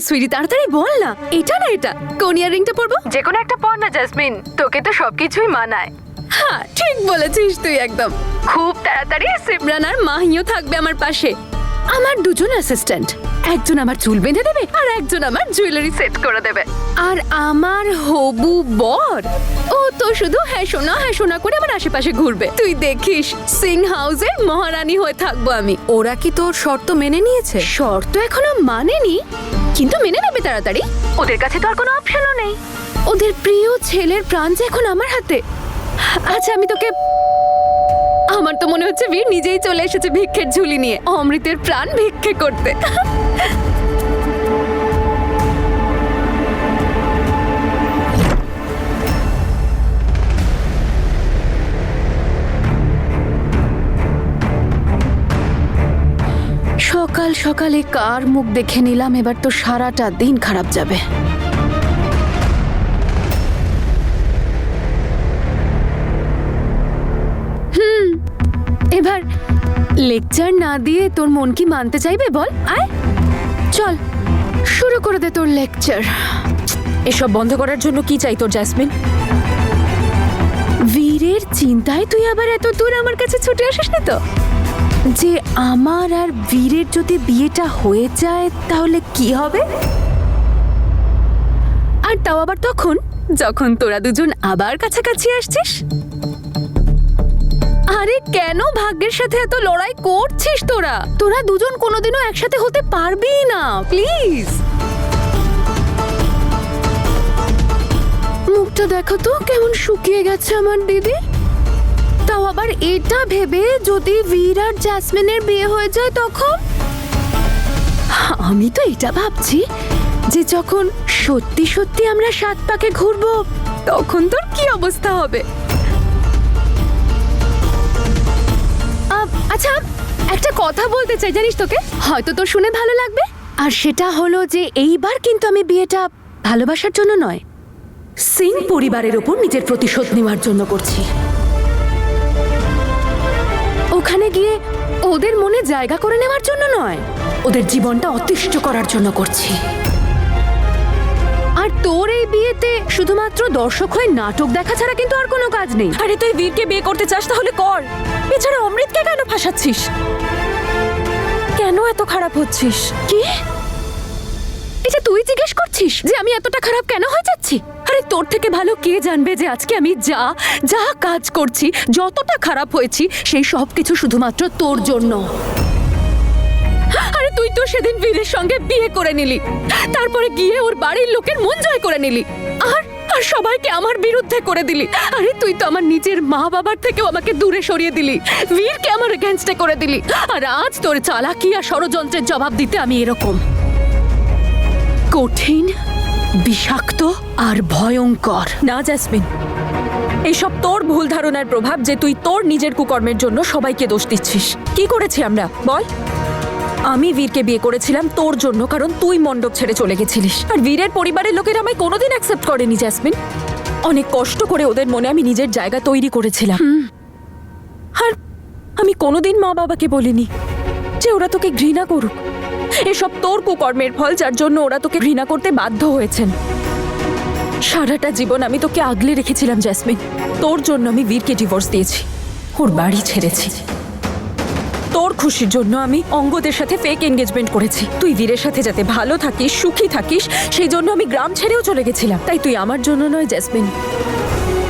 সুইটি, তাড়াতাড়ি বল না, এটা না এটা কোন ইয়াররিংটা পরবো? যে কোনো একটা পর না জাসমিন, তোকে তো সবকিছুই মানায়। হ্যাঁ ঠিক বলেছিস তুই একদম। খুব তাড়াতাড়ি সিমরান আর মাহিও থাকবে আমার পাশে। আমার দুজন অ্যাসিস্ট্যান্ট, একজন আমার চুল বেঁধে দেবে আর একজন আমার জুয়েলারি সেট করে দেবে। আর আমার হবু বর, ও তো শুধু হ্যাঁ সোনা করে আমার আশেপাশে ঘুরবে। তুই দেখিস সিং হাউসে মহারানী হয়ে থাকবো আমি। ওরা কি তোর শর্ত মেনে নিয়েছে? শর্ত এখনো মানেনি, কিন্তু মেনে নেবে তাড়াতাড়ি। ওদের কাছে তো আর কোনো অপশনও নেই। ওদের প্রিয় ছেলের প্রাণ যে এখন আমার হাতে। আচ্ছা আমি তোকে, আমার তো মনে হচ্ছে বীর নিজেই চলে এসেছে ভিক্ষের ঝুলি নিয়ে, অমৃতের প্রাণ ভিক্ষে করতে। সকাল সকালে কার মুখ দেখে নিলাম, এবার তো সারাটা দিন খারাপ যাবে। এবার লেকচার না দিয়ে তোর মন কি মানতে চাইবে বল? আয় চল শুরু করে দে তোর লেকচার। এসব বন্ধ করার জন্য কি চাই তোর জাসমিন? বীরের চিন্তায় তুই আবার এত দূর আমার কাছে ছুটে আসিস না তো? যে আমার আর বীরের যদি বিয়েটা হয়ে যায় তাহলে কি হবে? আর তাও আবার তখন যখন তোরা দুজন আবার কাছাকাছি আসছিস। আরে কেন ভাগ্যের সাথে এত লড়াই করছিস তোরা? তোরা দুজন কোনোদিনও একসাথে হতে পারবি না, প্লিজ। মুখটা দেখো তো কেমন শুকিয়ে গেছে আমার দিদি। তাও আবার এটা ভেবে যদি বীর আর জ্যাসমিনের বিয়ে হয়ে যায় তখন? আমি তো এটা ভাবছি যে যখন সত্যি সত্যি আমরা 7 পাকে ঘুরবো তখন তোর কি অবস্থা হবে। আচ্ছা একটা কথা বলতে চাই জানিস তোকে, হয়তো তোর শুনে ভালো লাগবে। আর সেটা হলো যে এইবার কিন্তু আমি বিয়েটা ভালোবাসার জন্য নয়, সিং পরিবারের উপর নিজের প্রতিশোধ নেওয়ার জন্য করছি। ওখানে গিয়ে ওদের মনে জায়গা করে নেওয়ার জন্য নয়, ওদের জীবনটা অতিষ্ঠ করার জন্য করছি। আর তোর এই বিয়েতে শুধুমাত্র দর্শক হয়ে নাটক দেখা ছাড়া কিন্তু আর কোনো কাজ নেই। আরে তুই বীরকে বিয়ে করতে চাস তাহলে কর, এছাড়া অমৃতকে কেন ফাঁসাচ্ছিস? কেন এত খারাপ হচ্ছিস? কি এটা তুই জিজ্ঞেস করছিস যে আমি এতটা খারাপ কেন হয়ে যাচ্ছি? আরে তোর থেকে ভালো কে জানবে যে আজকে আমি যা যা কাজ করছি, যতটা খারাপ হয়েছি সেই সব কিছু শুধুমাত্র তোর জন্য। আরে তুই তো সেদিন বীরের সঙ্গে বিয়ে করে নিলি, তারপরে গিয়ে ওর বাড়ির লোকের মন জয় করে নিলি, আর আর সবাইকে আমার বিরুদ্ধে করে দিলি। আরে তুই তো আমার নিজের মা বাবার থেকেও আমাকে দূরে সরিয়ে দিলি, বীরকে আমার এগেইনস্টে করে দিলি। আর আজ তোর চালাকি আর ষড়যন্ত্রের জবাব দিতে আমি এরকম কঠিন, বিষাক্ত আর ভয়ঙ্কর। না জাসমিন, এইসব তোর ভুল ধারণার প্রভাব যে তুই তোর নিজের কুকর্মের জন্য সবাইকে দোষ দিচ্ছিস। কি করেছি আমরা বল? আমি বীরকে বিয়ে করেছিলাম তোর জন্য, কারণ তুই মণ্ডপ ছেড়ে চলে গেছিলিস। আর বীরের পরিবারের লোকেরা আমায় কোনোদিন অ্যাকসেপ্ট করেনি জাসমিন। অনেক কষ্ট করে ওদের মনে আমি নিজের জায়গা তৈরি করেছিলাম। আর আমি কোনোদিন মা বাবাকে বলিনি যে ওরা তোকে ঘৃণা করুক। এসব তোর কুকর্মের ফল, যার জন্য ওরা তোকে ঘৃণা করতে বাধ্য হয়েছেন। সারাটা জীবন আমি তোকে আগলে রেখেছিলাম জাসমিন। তোর জন্য আমি বীরকে ডিভোর্স দিয়েছি, ওর বাড়ি ছেড়েছি। তোর খুশির জন্য আমি অঙ্গদের সাথে ফেক এনগেজমেন্ট করেছি। তুই বীরের সাথে যাতে ভালো থাকিস, সুখী থাকিস, সেই জন্য আমি গ্রাম ছেড়েও চলে গেছিলাম। তাই তুই আমার জন্য নয় জাসমিন,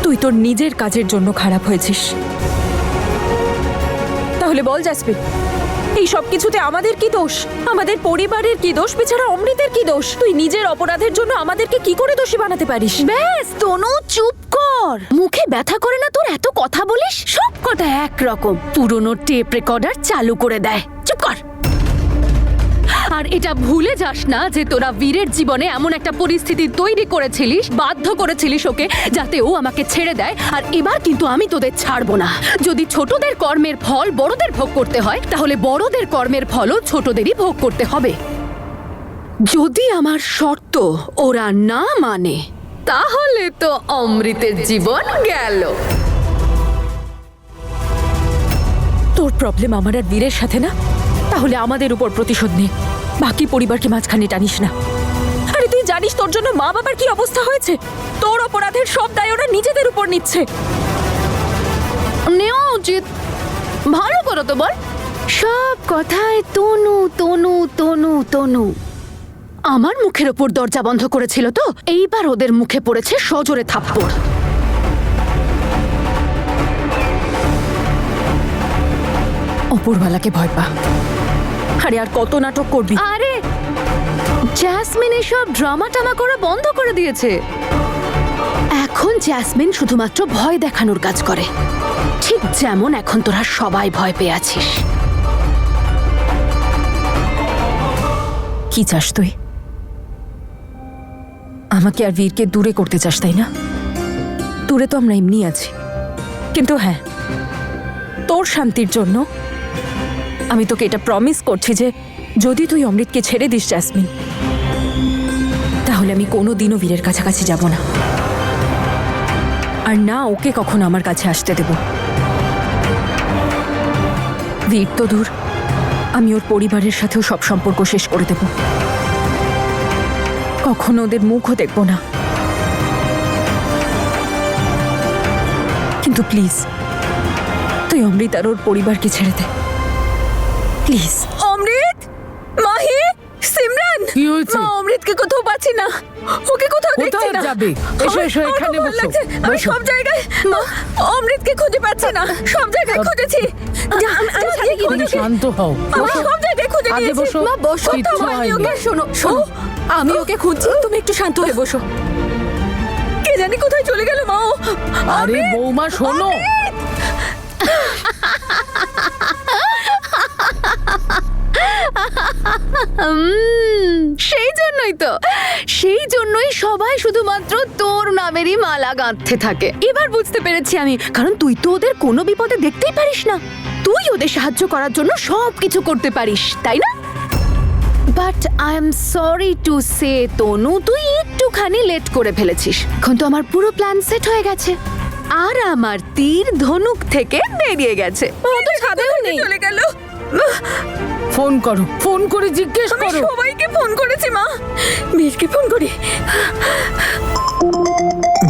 তুই তোর নিজের কাজের জন্য খারাপ হয়েছিস। তাহলে বল জাসমিন, এই সব কিছুতে আমাদের কি দোষ? আমাদের পরিবারের কি দোষ? বেচারা অমৃতের কি দোষ? তুই নিজের অপরাধের জন্য আমাদেরকে কি করে দোষী বানাতে পারিস? ব্যাস তনু চুপ কর, মুখে ব্যথা করে না তোর এত কথা বলিস। সব কথা একরকম, পুরনো টেপ রেকর্ডার চালু করে দেয়। চুপ কর। আর এটা ভুলে যাস না যে তোরা বীরের জীবনে এমন একটা পরিস্থিতি তৈরি করেছিলিস, বাধ্য করেছিলিস ওকে, যাতে ও আমাকে ছেড়ে দেয়। আর এবার কিন্তু আমি তোদের ছাড়বো না। যদি ছোটদের কর্মের ফল বড়দের ভোগ করতে হয়, তাহলে বড়দের কর্মের ফলও ছোটদেরই ভোগ করতে হবে। যদি আমার শর্ত ওরা না মানে তাহলে তো অমৃতের জীবন গেল। তোর প্রবলেম আমার আর বীরের সাথে না, তাহলে আমাদের উপর প্রতিশোধ নে, বাকি পরিবারকে মাঝখানে টানিস না। জানিস তোর জন্য মা বাবার কি অবস্থা হয়েছে? তোর অপরাধের সব দায় ওরা নিজেদের উপর নিচ্ছে। নেওয়া উচিত। ভালো করো তো বল। সব কথায় তনু তনু তনু তনু। আমার মুখের ওপর দরজা বন্ধ করেছিল তো, এইবার ওদের মুখে পড়েছে সজোরে থাপ্পড়। অপূর্বালাকে ভয় পা। আরে আর কত নাটক করবি? আরে জ্যাসমিন এসব ড্রামা টামা করা বন্ধ করে দিয়েছে। এখন জ্যাসমিন শুধুমাত্র ভয় দেখানোর কাজ করে, ঠিক যেমন এখন তোরা সবাই ভয় পেয়ে আছিস। কি চাস তুই? আমাকে আর বীরকে দূরে করতে চাস, তাই না? দূরে তো আমরা এমনি আছি, কিন্তু হ্যাঁ, তোর শান্তির জন্য আমি তোকে এটা প্রমিস করছি যে যদি তুই অমৃতকে ছেড়ে দিস জ্যাসমিন, তাহলে আমি কোনোদিনও বীরের কাছাকাছি যাব না, আর না ওকে কখনো আমার কাছে আসতে দেব। বীর তো দূর, আমি ওর পরিবারের সাথেও সব সম্পর্ক শেষ করে দেব। কখনো ওদের মুখও দেখব না। কিন্তু প্লিজ তুই অমৃত আর ওর পরিবারকে ছেড়ে দে, প্লিজ। অমৃত, মাহি, সিমরান, কি হয়েছে? মা অমৃতকে কোথাও পাচ্ছি না, ওকে কোথাও দেখছি কোথায় না। যাবে? এসো, এসো, আমার এখানে খুব ভয় বসো, লাগছে। আমি বসো। সব জায়গায় মা অমৃতকে খুঁজে পাচ্ছি না, সব জায়গায় খুঁজেছি। আমি সাথে গিয়ে তুমি খুঁজেছি। শান্ত হও। আমি বসো। সব জায়গায় খুঁজে আগে নিয়েছি। বসো। মা বসো, কিচ্ছু তো আমি হয়নি। ওকে শোনো শোনো, আমি ওকে খুঁজছি, তুমি একটু শান্ত হয়ে বসো। কে জানি কোথায় চলে গেল মা ও। আরে বৌমা শোনো। সেই জন্যই সবাই শুধুমাত্র তোর নামেরই মালা গাঁথতে থাকে। এবার বুঝতে পেরেছি আমি, কারণ তুই তো ওদের কোনো বিপদে দেখতেই পারিস না। তুই ওদের সাহায্য করার জন্য সবকিছু করতে পারিস, তাই না? But I am sorry to say Tanu, তুই একটুখানি লেট করে ফেলেছিস। এখন তো আমার পুরো প্ল্যান সেট হয়ে গেছে, আর আমার তীর ধনুক থেকে বেরিয়ে গেছে। ও তো ছাদেও নেই, চলে গেল। ফোন করো, ফোন করে জিজ্ঞেস আমি করো। সবাইকে ফোন করেছি মা, বীরকে ফোন করি।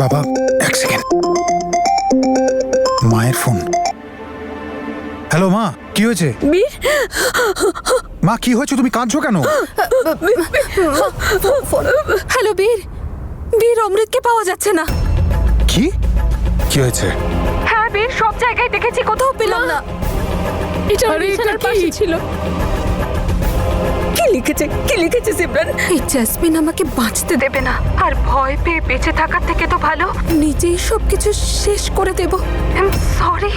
বাবা এক সেকেন্ড, মায়ের ফোন। হ্যালো মা, কি হয়েছে? বীর, মা কি হয়েছে, তুমি কাঁদছো কেন? হ্যালো বীর, বীর অমৃতকে পাওয়া যাচ্ছে না। কি কি হয়েছে? হ্যাঁ বীর, সব জায়গায় দেখেছি, কোথাও পেলাম না। এটা আরে, এটা বিছানার কি? পাশে ছিল। কি লিখেছে সিমরান? এই জ্যাসমিন আমাকে বাঁচতে দেবে না, আর ভয় পেয়ে বেঁচে থাকার থেকে তো ভালো। নিজেই সবকিছু শেষ করে দেব। সরি।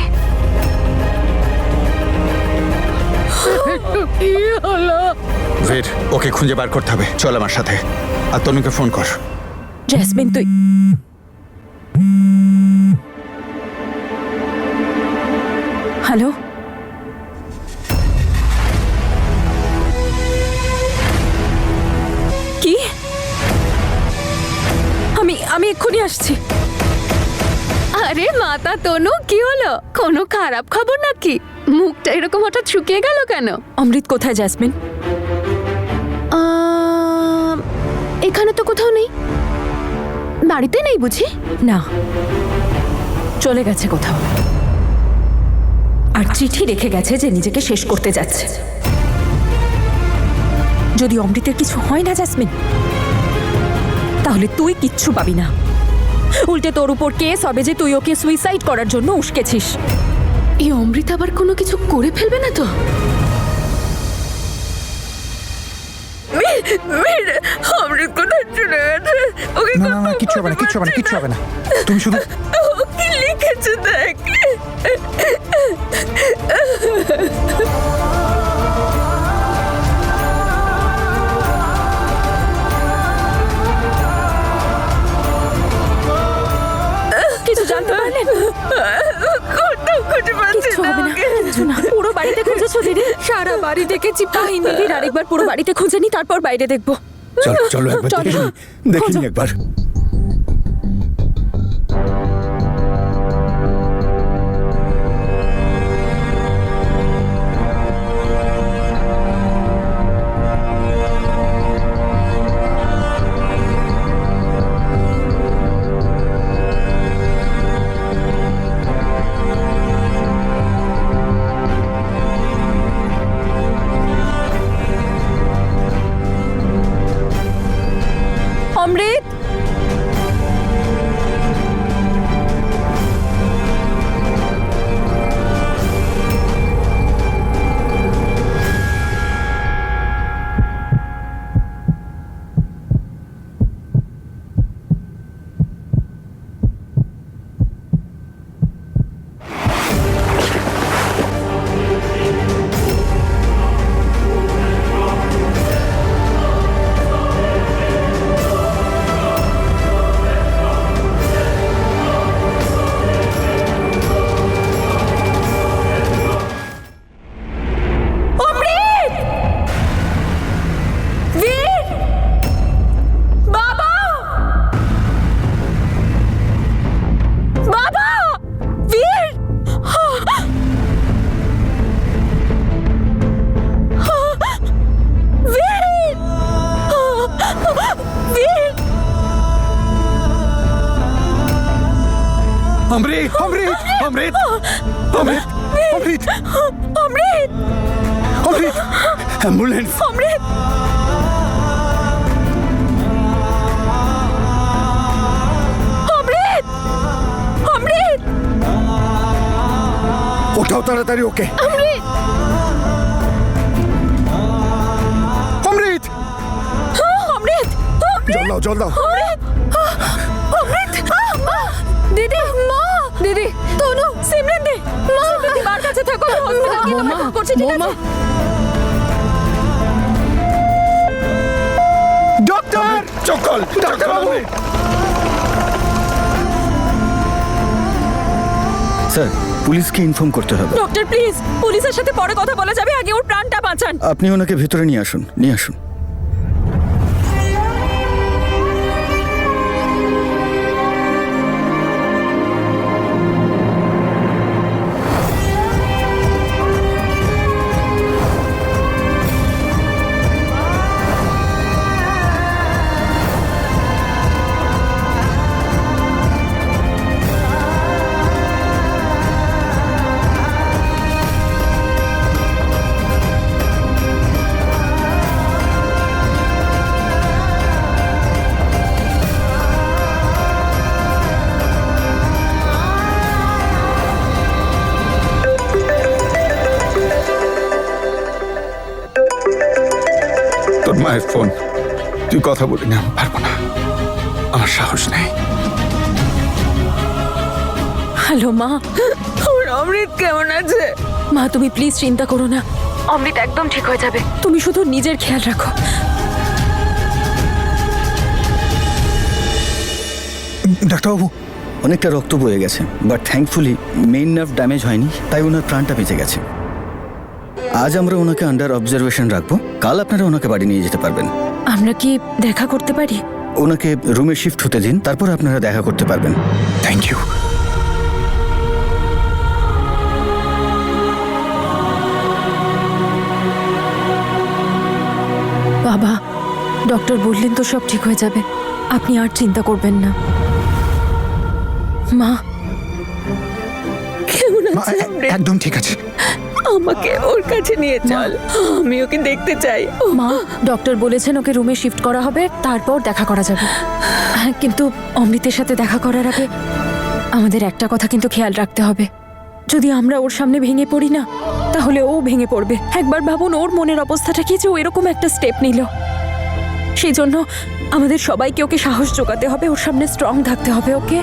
কি হলো? ভেট, ওকে খুঁজে বার করতে হবে, চল আমার সাথে। আর তনুকে ফোন কর। জ্যাসমিন তুই হ্যালো, কি? আমি এক্ষুনি আসছি। আরে মাতা তনু, কি হলো? কোনো খারাপ খবর নাকি? মুখটা এরকম হঠাৎ শুকিয়ে গেল কেন? অমৃত কোথায় জ্যাসমিন? এখানে তো কোথাও নেই। বাড়িতে নেই বুঝি? না, চলে গেছে কোথাও, আর চিঠি রেখে গেছে যে নিজেকে শেষ করতে যাচ্ছে। যদি অমৃতের কিছু হয় না জ্যাসমিন, তাহলে তুই কিচ্ছু পাবি না। উল্টে তোর উপর কেস হবে যে তুই ওকে সুইসাইড করার জন্য উস্কেছিস। এই অমৃত আবার কোনো কিছু করে ফেলবে না তো? অমৃত কোথায় চলে গেছে? ওকে না না না, কিচ্ছু হবে না, কিচ্ছু হবে না, কিচ্ছু হবে না। তুমি শুধু কি লিখেছে দেখ। কিছু জানতে পারলেন? কিচ্ছু হবে না, কিচ্ছু না। পুরো বাড়িতে খুঁজেছো দিদি? সারা বাড়ি দেখেছি, পাইনি। দিদি আরেকবার পুরো বাড়িতে খুঁজে নি, তারপর বাইরে দেখবো। চলো চলো একবার চলো। দেখে নিই, দেখে নিই একবার। অমৃত অমৃত অমৃত অমৃত অমৃত অমৃত অমৃত অ্যাম্বুলেন্স অমৃত অমৃত অমৃত ওঠাও তাড়াতাড়ি ওকে অমৃত অমৃত অমৃত জল দাও জল দাও অমৃত অমৃত দিদি মা দিদি তনু সিমরন দি মা দিদি মার কাছে থাকো হসপিটাল গিয়ে তোমায় ফোন করছি ঠিক আছে ডক্টর চকল ডাক্তার বাবু স্যার পুলিশকে ইনফর্ম করতে হবে। ডক্টর প্লিজ পুলিশের সাথে পরে কথা বলা যাবে আগে ওর প্রাণটা বাঁচান আপনি ওনাকে ভেতরে নিয়ে আসুন নিয়ে আসুন। তোর মায়ের ফোন তুই কথা বলি না আমি পারবো না আমার সাহস নেই হ্যালো মা ওর অমৃত কেমন আছে মা তুমি প্লিজ চিন্তা করো না অমৃত একদম ঠিক হয়ে যাবে। তুমি শুধু নিজের খেয়াল রাখো ডাক্তারবাবু অনেকটা রক্ত বয়ে গেছে but thankfully main nerve damage হয়নি তাই ওনার প্রাণটা বেঁচে গেছে। আজ আমরা ওনাকে আন্ডার অবজারভেশন রাখবো, কাল আপনারা ওনাকে বাড়ি নিয়ে যেতে পারবেন। আমরা কি দেখা করতে পারি? ওনাকে রুমে শিফট হতে দিন, তারপর আপনারা দেখা করতে পারবেন। থ্যাংক ইউ বাবা ডক্টর বললেন তো সব ঠিক হয়ে যাবে, আপনি আর চিন্তা করবেন না। মা কেমন আছে অমৃত? একদম ঠিক আছে আমাকে ওর কাছে নিয়ে চল, আমি ওকে দেখতে চাই। মা ডক্টর বলেছেন ওকে রুমে শিফট করা হবে, তারপর দেখা করা যাবে। হ্যাঁ কিন্তু অমৃতের সাথে দেখা করার আগে আমাদের একটা কথা কিন্তু খেয়াল রাখতে হবে, যদি আমরা ওর সামনে ভেঙে পড়ি না তাহলে ও ভেঙে পড়বে। একবার ভাবুন ওর মনের অবস্থাটা কি যে ও এরকম একটা স্টেপ নিল। সেই জন্য আমাদের সবাইকে ওকে সাহস জোগাতে হবে, ওর সামনে স্ট্রং থাকতে হবে। ওকে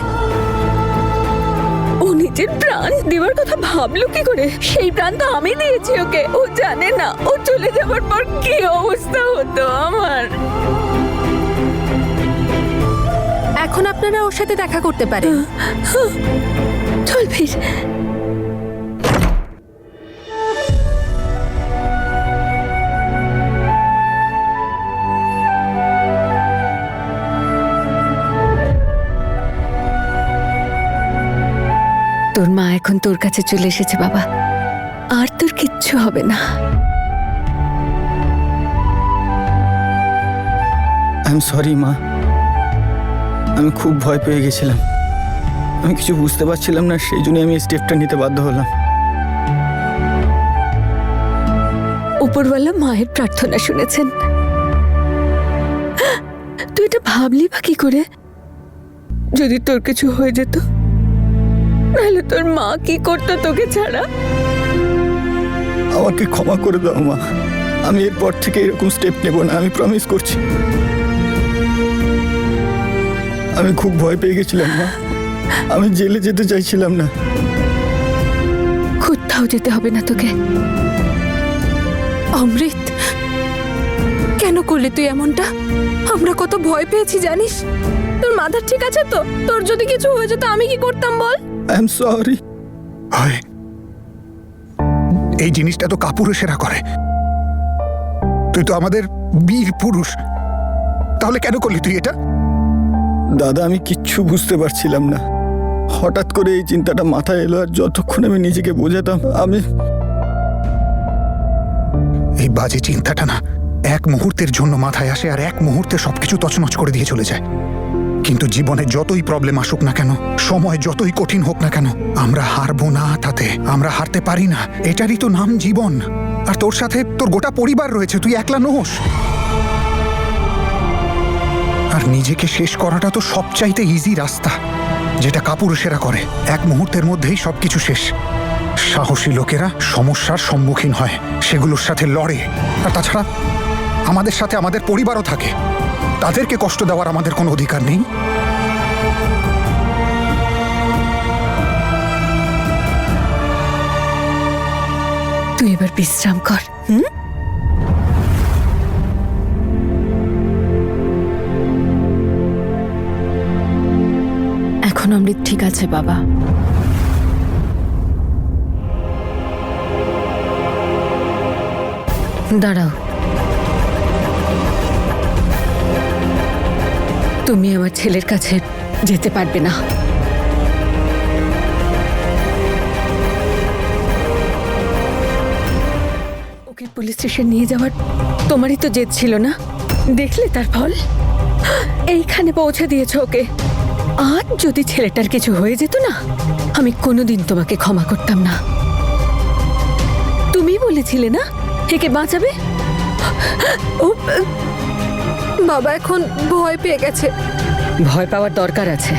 ও নিজের প্রাণ দেওয়ার কথা ভাবলো কি করে? সেই প্রাণ তো আমি দিয়েছি ওকে। ও জানে না ও চলে যাওয়ার পর কি অবস্থা হতো আমার। এখন আপনারা ওর সাথে দেখা করতে পারেন। চল ফির। তোর মা এখন তোর কাছে চলে এসেছে বাবা, আর তোর কিচ্ছু হবে না। আই এম সরি মা, আমি খুব ভয় পেয়ে গেছিলাম, আমি কিছু বুঝতে পারছিলাম না, সেই জন্য আমি এই স্টেপটা নিতে বাধ্য হলাম। উপরওয়ালা মায়ের প্রার্থনা শুনেছেন। তুই এটা ভাবলি বা কি করে? যদি তোর কিছু হয়ে যেত তাহলে তোর মা কি করতো তোকে ছাড়া? আমাকে ক্ষমা করে দাও মা, আমি এরপর থেকে এরকম স্টেপ নেব না, আমি প্রমিস করছি। আমি খুব ভয় পেয়ে গেছিলাম মা, আমি জেলে যেতে চাইছিলাম না। কোথাও যেতে হবে না তোকে। অমৃত কেন করলি তুই এমনটা? আমরা কত ভয় পেয়েছি জানিস? তোর মাথা ঠিক আছে তো? তোর যদি কিছু হয়ে যেত আমি কি করতাম বল? I am sorry. হয় এই জিনিসটা তো কাপুরুষেরা করে, তুই তো আমাদের বীর পুরুষ, তাহলে কেন করলি তুই এটা? দাদা আমি কিচ্ছু বুঝতে পারছিলাম না, হঠাৎ করে এই চিন্তাটা মাথায় এলো, আর যতক্ষণ আমি নিজেকে বোঝাতাম আমি এই বাজে চিন্তাটা না এক মুহূর্তের জন্য মাথায় আসে আর এক মুহূর্তে সবকিছু তছনছ করে দিয়ে চলে যায়। কিন্তু জীবনে যতই প্রবলেম আসুক না কেন, সময় যতই কঠিন হোক না কেন, আমরা হারবো না। তাতে আমরা হারতে পারি না। এটারই তো নাম জীবন। আর তোর সাথে তোর গোটা পরিবার রয়েছে, তুই একলা নোস। আর নিজেকে শেষ করাটা তো সবচাইতে ইজি রাস্তা, যেটা কাপুরুষেরা করে। এক মুহূর্তের মধ্যেই সবকিছু শেষ। সাহসী লোকেরা সমস্যার সম্মুখীন হয়, সেগুলোর সাথে লড়ে। আর তাছাড়া আমাদের সাথে আমাদের পরিবারও থাকে, তাদেরকে কষ্ট দেওয়ার আমাদের কোনো অধিকার নেই। তুই এবার বিশ্রাম কর। এখন অমৃত ঠিক আছে বাবা। দাঁড়াও, তুমি আমার ছেলের কাছে যেতে পারবে না। ওকে পুলিশ স্টেশন নিয়ে যাওয়ার তোমারই তো জেদ ছিল না? দেখলে তার ফল? এইখানে পৌঁছে দিয়েছো ওকে। আজ যদি ছেলেটার কিছু হয়ে যেত না, আমি কোনোদিন তোমাকে ক্ষমা করতাম না। তুমি বলেছিলে না একে বাঁচাবে? ও বাবা এখন ভয় পেয়ে গেছে। ভয় পাওয়ার দরকার আছে।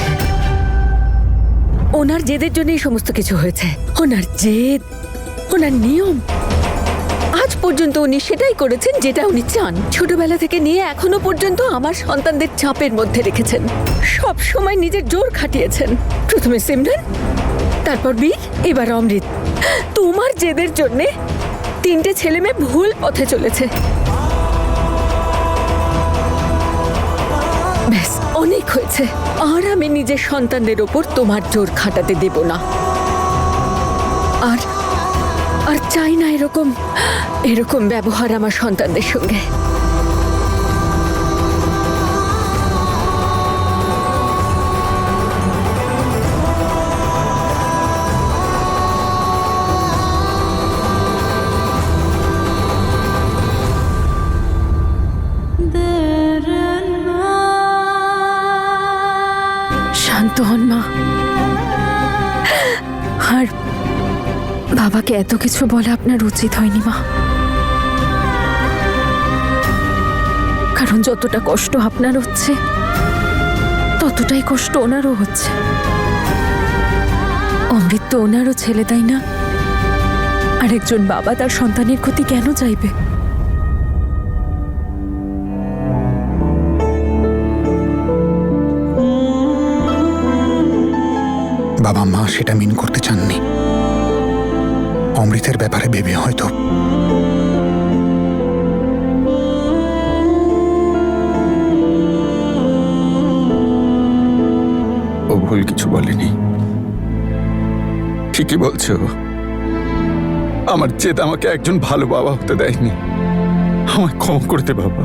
ওনার জেদের জন্যই সমস্ত কিছু হয়েছে। ওনার জেদ, ওনার নিয়ম। আজ পর্যন্ত উনি সেটাই করেছেন যেটা উনি চান। ছোটবেলা থেকে নিয়ে এখনো পর্যন্ত আমার সন্তানদের চাপের মধ্যে রেখেছেন। সব সময় নিজের জোর খাটিয়েছেন। প্রথমে সিমরান, তারপর বীর, এবার অমৃত। তোমার জেদের জন্যে 3টে ছেলে মেয়ে ভুল পথে চলেছে। ব্যাস, অনেক হয়েছে। আর আমি নিজের সন্তানদের ওপর তোমার জোর খাটাতে দেব না। আর আর চাই না এরকম ব্যবহার আমার সন্তানদের সঙ্গে। শান্ত হন মা। আর বাবাকে এত কিছু বলা আপনার উচিত হয়নি মা। কারণ যতটা কষ্ট আপনার হচ্ছে, ততটাই কষ্ট ওনারও হচ্ছে। অমৃত তো ওনারও ছেলে, তাই না? আর একজন বাবা তার সন্তানের ক্ষতি কেন চাইবে? বাবা মা সেটা মিন করতে চাননি। অমৃতের ব্যাপারে ভেবে হয়তো। ও ভুল কিছু বলেনি, ঠিকই বলছো। আমার জেদ আমাকে একজন ভালো বাবা হতে দেয়নি। আমায় ক্ষমা করে দে বাবা,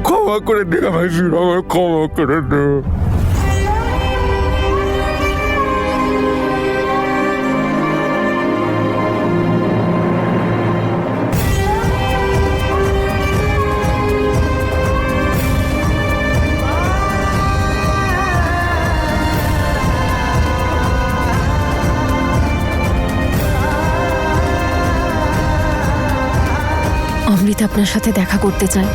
ক্ষমা করে দে আমার, ক্ষমা করে দে। অমৃত আপনার সাথে দেখা করতে চায়।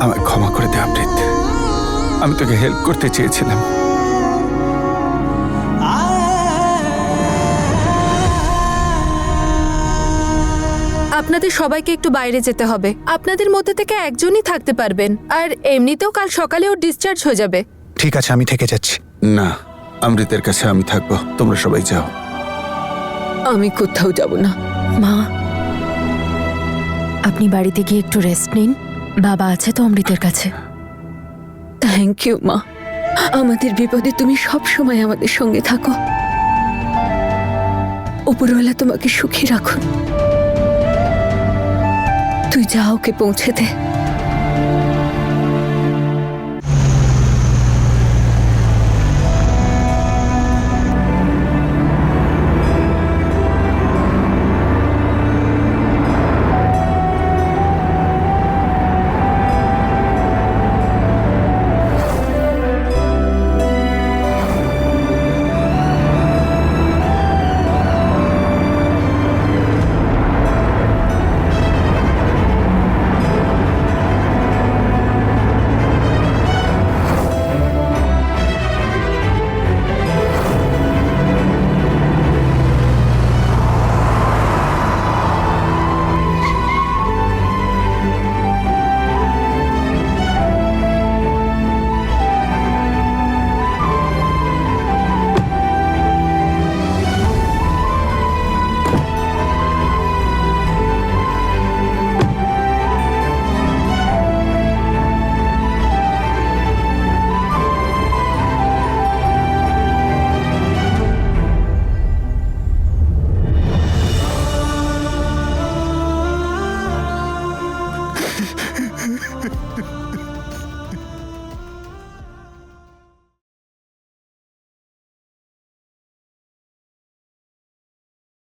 আমায় ক্ষমা করে দে অমৃত, আমি তোকে হেল্প করতে চেয়েছিলাম। আপনাদের সবাইকে একটু বাইরে যেতে হবে। আপনাদের মধ্যে থেকে একজনই থাকতে পারবেন। আর এমনিতেও কাল সকালে ওর ডিসচার্জ হয়ে যাবে। ঠিক আছে, আমি থেকে যাচ্ছি। না, অমৃতের কাছে আমি থাকবো, তোমরা সবাই যাও। আমি কোথাও যাব না। মা, আপনি বাড়িতে গিয়ে একটু রেস্ট নিন। বাবা আছে তো অমৃতের কাছে। থ্যাংক ইউ মা, আমাদের বিপদে তুমি সব সময় আমাদের সঙ্গে থাকো। উপরওয়ালা তোমাকে সুখী রাখুন। তুই যা ওকে পৌঁছে দে।